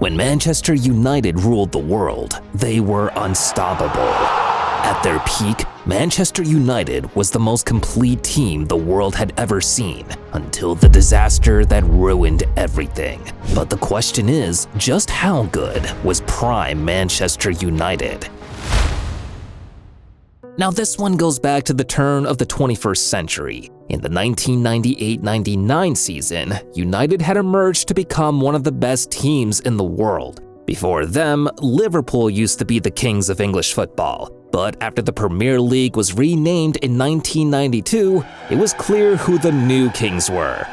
When Manchester United ruled the world, they were unstoppable. At their peak, Manchester United was the most complete team the world had ever seen, until the disaster that ruined everything. But the question is, just how good was prime Manchester United? Now this one goes back to the turn of the 21st century. In the 1998-99 season, United had emerged to become one of the best teams in the world. Before them, Liverpool used to be the kings of English football. But after the Premier League was renamed in 1992, it was clear who the new kings were.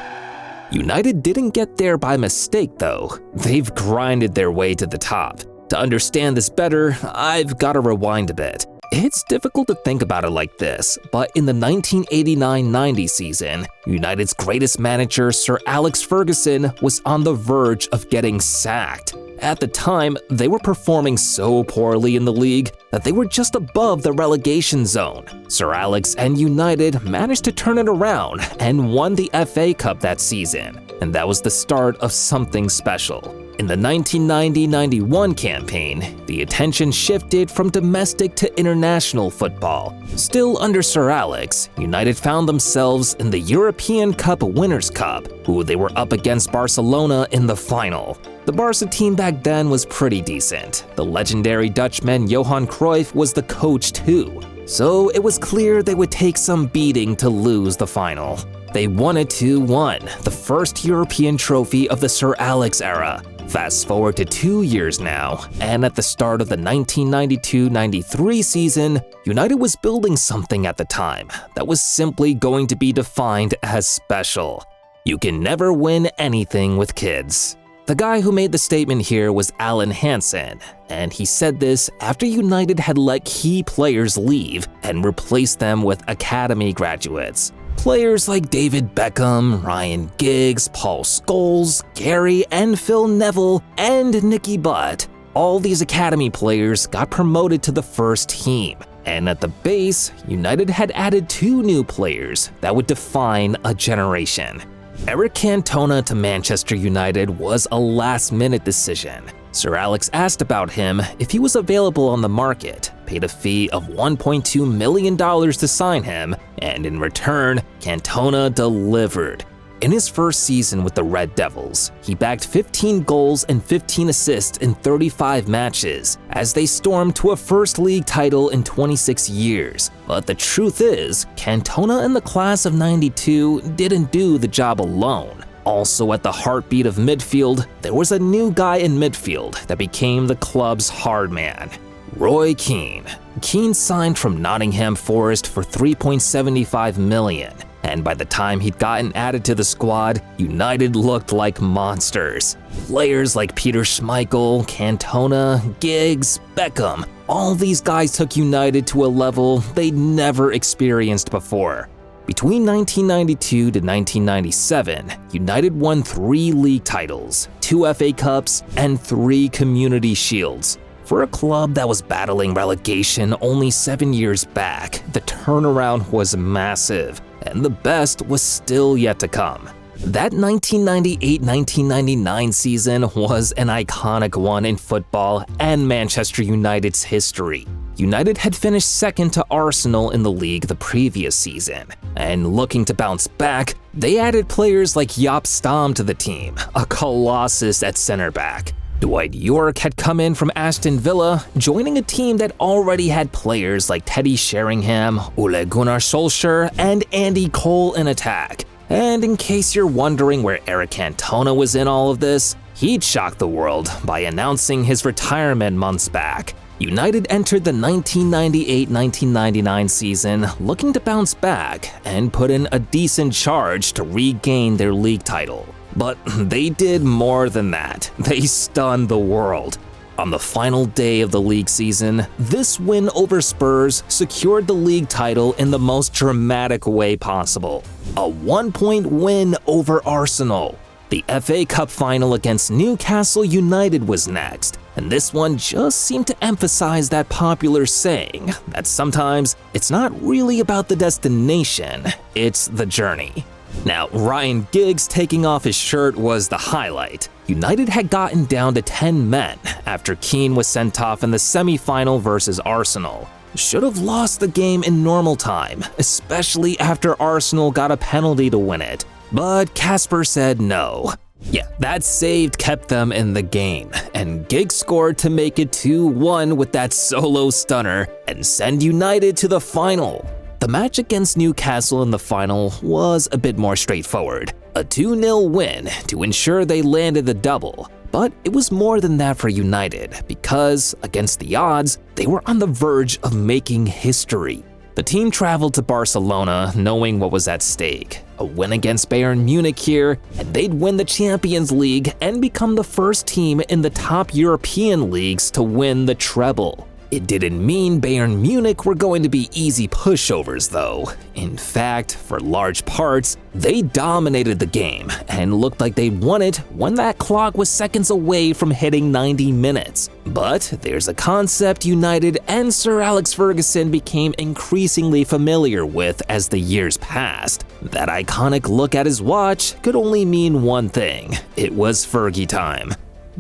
United didn't get there by mistake though. They've grinded their way to the top. To understand this better, I've got to rewind a bit. It's difficult to think about it like this, but in the 1989-90 season, United's greatest manager, Sir Alex Ferguson, was on the verge of getting sacked. At the time, they were performing so poorly in the league that they were just above the relegation zone. Sir Alex and United managed to turn it around and won the FA Cup that season, and that was the start of something special. In the 1990-91 campaign, the attention shifted from domestic to international football. Still under Sir Alex, United found themselves in the European Cup Winners' Cup, who they were up against Barcelona in the final. The Barca team back then was pretty decent. The legendary Dutchman Johan Cruyff was the coach too. So it was clear they would take some beating to lose the final. They won it 2-1, the first European trophy of the Sir Alex era. Fast forward to 2 years now, and at the start of the 1992-93 season, United was building something at the time that was simply going to be defined as special. You can never win anything with kids. The guy who made the statement here was Alan Hansen, and he said this after United had let key players leave and replaced them with academy graduates. Players like David Beckham, Ryan Giggs, Paul Scholes, Gary and Phil Neville, and Nicky Butt. All these academy players got promoted to the first team. And at the base, United had added 2 new players that would define a generation. Eric Cantona to Manchester United was a last-minute decision. Sir Alex asked about him if he was available on the market, paid a fee of $1.2 million to sign him, and in return, Cantona delivered. In his first season with the Red Devils, he bagged 15 goals and 15 assists in 35 matches as they stormed to a first league title in 26 years. But the truth is, Cantona and the class of '92 didn't do the job alone. Also at the heartbeat of midfield, there was a new guy in midfield that became the club's hard man, Roy Keane. Keane signed from Nottingham Forest for $3.75 million. And by the time he'd gotten added to the squad, United looked like monsters. Players like Peter Schmeichel, Cantona, Giggs, Beckham, all these guys took United to a level they'd never experienced before. Between 1992 to 1997, United won 3 league titles, 2 FA Cups, and 3 Community Shields. For a club that was battling relegation only 7 years back, the turnaround was massive, and the best was still yet to come. That 1998-1999 season was an iconic one in football and Manchester United's history. United had finished second to Arsenal in the league the previous season, and looking to bounce back, they added players like Jaap Stam to the team, a colossus at center back. Dwight York had come in from Aston Villa, joining a team that already had players like Teddy Sheringham, Ole Gunnar Solskjaer, and Andy Cole in attack. And in case you're wondering where Eric Cantona was in all of this, he'd shocked the world by announcing his retirement months back. United entered the 1998-1999 season looking to bounce back and put in a decent charge to regain their league title. But they did more than that. They stunned the world. On the final day of the league season, this win over Spurs secured the league title in the most dramatic way possible. A 1-point win over Arsenal. The FA Cup final against Newcastle United was next, and this one just seemed to emphasize that popular saying that sometimes it's not really about the destination, it's the journey. Now, Ryan Giggs taking off his shirt was the highlight. United had gotten down to 10 men after Keane was sent off in the semi-final versus Arsenal. Should have lost the game in normal time, especially after Arsenal got a penalty to win it. But Kasper said no. Yeah, that save kept them in the game, and Giggs scored to make it 2-1 with that solo stunner and send United to the final. The match against Newcastle in the final was a bit more straightforward, a 2-0 win to ensure they landed the double. But it was more than that for United because, against the odds, they were on the verge of making history. The team traveled to Barcelona knowing what was at stake. A win against Bayern Munich here, and they'd win the Champions League and become the first team in the top European leagues to win the treble. It didn't mean Bayern Munich were going to be easy pushovers though. In fact, for large parts, they dominated the game and looked like they won it when that clock was seconds away from hitting 90 minutes. But there's a concept United and Sir Alex Ferguson became increasingly familiar with as the years passed. That iconic look at his watch could only mean one thing: it was Fergie time.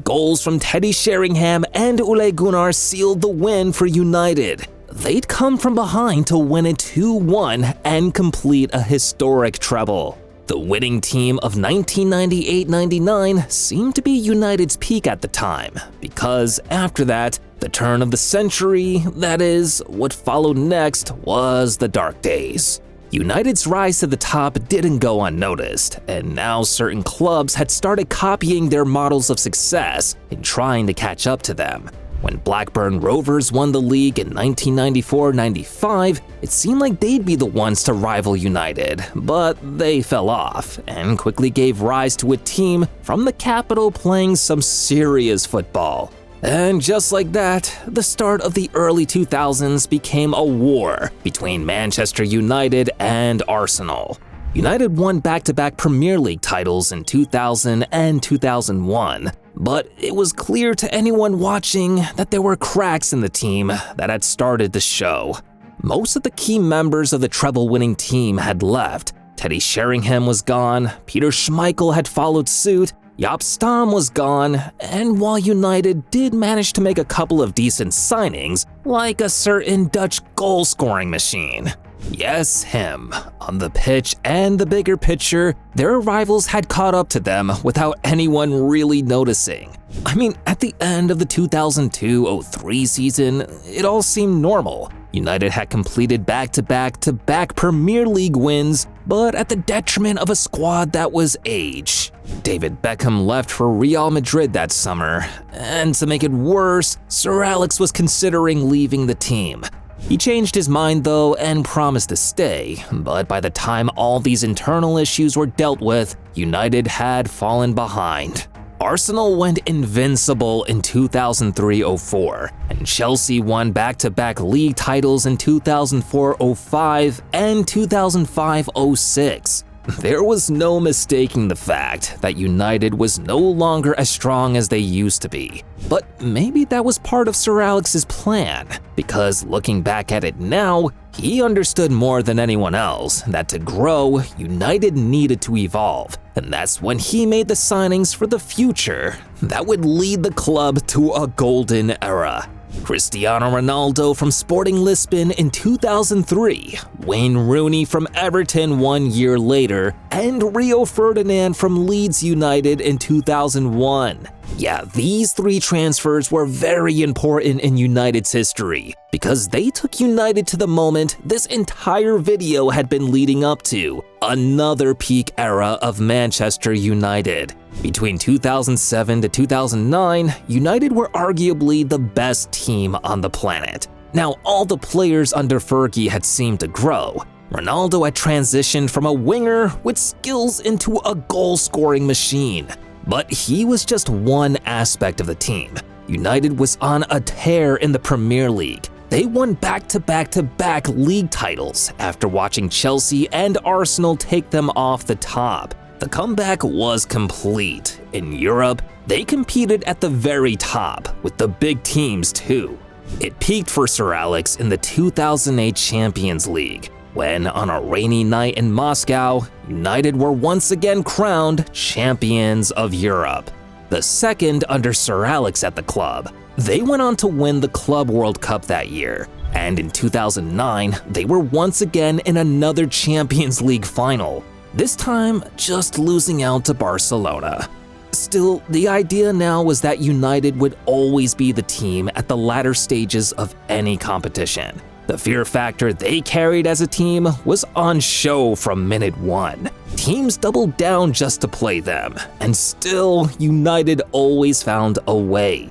Goals from Teddy Sheringham and Ole Gunnar sealed the win for United. They'd come from behind to win it 2-1 and complete a historic treble. The winning team of 1998-99 seemed to be United's peak at the time, because after that, the turn of the century, that is, what followed next, was the dark days. United's rise to the top didn't go unnoticed, and now certain clubs had started copying their models of success and trying to catch up to them. When Blackburn Rovers won the league in 1994-95, it seemed like they'd be the ones to rival United, but they fell off and quickly gave rise to a team from the capital playing some serious football. And just like that, the start of the early 2000s became a war between Manchester United and Arsenal. United won back-to-back Premier League titles in 2000 and 2001, but it was clear to anyone watching that there were cracks in the team that had started to show. Most of the key members of the treble-winning team had left. Teddy Sheringham was gone, Peter Schmeichel had followed suit, Jaap Stam was gone, and while United did manage to make a couple of decent signings, like a certain Dutch goal-scoring machine. Yes, him. On the pitch and the bigger picture, their rivals had caught up to them without anyone really noticing. I mean, at the end of the 2002-03 season, it all seemed normal. United had completed back-to-back-to-back Premier League wins, but at the detriment of a squad that was age. David Beckham left for Real Madrid that summer, and to make it worse, Sir Alex was considering leaving the team. He changed his mind though and promised to stay, but by the time all these internal issues were dealt with, United had fallen behind. Arsenal went invincible in 2003-04, and Chelsea won back-to-back league titles in 2004-05 and 2005-06. There was no mistaking the fact that United was no longer as strong as they used to be. But maybe that was part of Sir Alex's plan, because looking back at it now, he understood more than anyone else that to grow, United needed to evolve. And that's when he made the signings for the future that would lead the club to a golden era. Cristiano Ronaldo from Sporting Lisbon in 2003, Wayne Rooney from Everton 1 year later, and Rio Ferdinand from Leeds United in 2001. Yeah, these three transfers were very important in United's history because they took United to the moment this entire video had been leading up to, another peak era of Manchester United. Between 2007 to 2009, United were arguably the best team on the planet. Now, all the players under Fergie had seemed to grow. Ronaldo had transitioned from a winger with skills into a goal-scoring machine. But he was just one aspect of the team. United was on a tear in the Premier League. They won back-to-back-to-back league titles after watching Chelsea and Arsenal take them off the top. The comeback was complete. In Europe, they competed at the very top, with the big teams too. It peaked for Sir Alex in the 2008 Champions League, when, on a rainy night in Moscow, United were once again crowned champions of Europe. The second under Sir Alex at the club. They went on to win the Club World Cup that year, and in 2009, they were once again in another Champions League final, this time just losing out to Barcelona. Still, the idea now was that United would always be the team at the latter stages of any competition. The fear factor they carried as a team was on show from minute one. Teams doubled down just to play them, and still, United always found a way.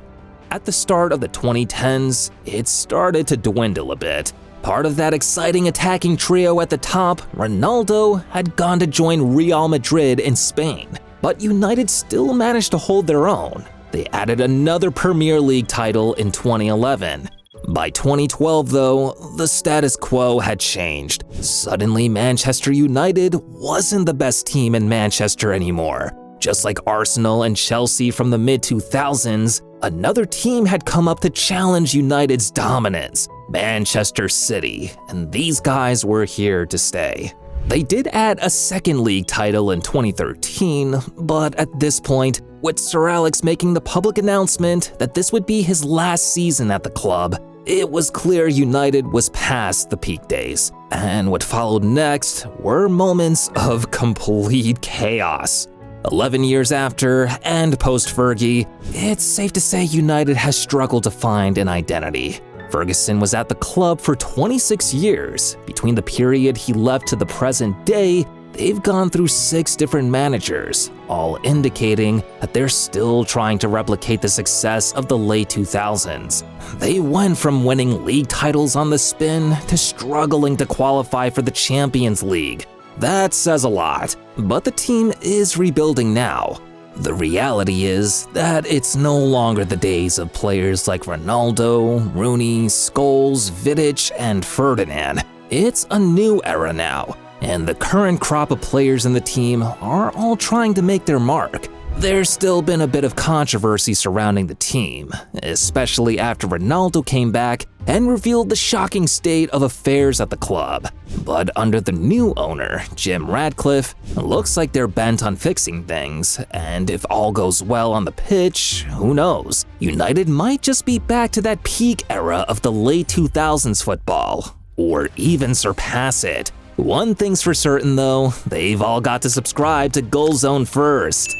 At the start of the 2010s, it started to dwindle a bit. Part of that exciting attacking trio at the top, Ronaldo, had gone to join Real Madrid in Spain. But United still managed to hold their own. They added another Premier League title in 2011. By 2012, though, the status quo had changed. Suddenly, Manchester United wasn't the best team in Manchester anymore. Just like Arsenal and Chelsea from the mid-2000s, another team had come up to challenge United's dominance, Manchester City, and these guys were here to stay. They did add a second league title in 2013, but at this point, with Sir Alex making the public announcement that this would be his last season at the club, it was clear United was past the peak days. And what followed next were moments of complete chaos. 11 years after, and post-Fergie, it's safe to say United has struggled to find an identity. Ferguson was at the club for 26 years. Between the period he left to the present day, they've gone through 6 different managers, all indicating that they're still trying to replicate the success of the late 2000s. They went from winning league titles on the spin to struggling to qualify for the Champions League. That says a lot, but the team is rebuilding now. The reality is that it's no longer the days of players like Ronaldo, Rooney, Scholes, Vidic, and Ferdinand. It's a new era now, and the current crop of players in the team are all trying to make their mark. There's still been a bit of controversy surrounding the team, especially after Ronaldo came back and revealed the shocking state of affairs at the club. But under the new owner, Jim Ratcliffe, it looks like they're bent on fixing things, and if all goes well on the pitch, who knows? United might just be back to that peak era of the late 2000s football, or even surpass it. One thing's for certain though, they've all got to subscribe to Goal Zone first.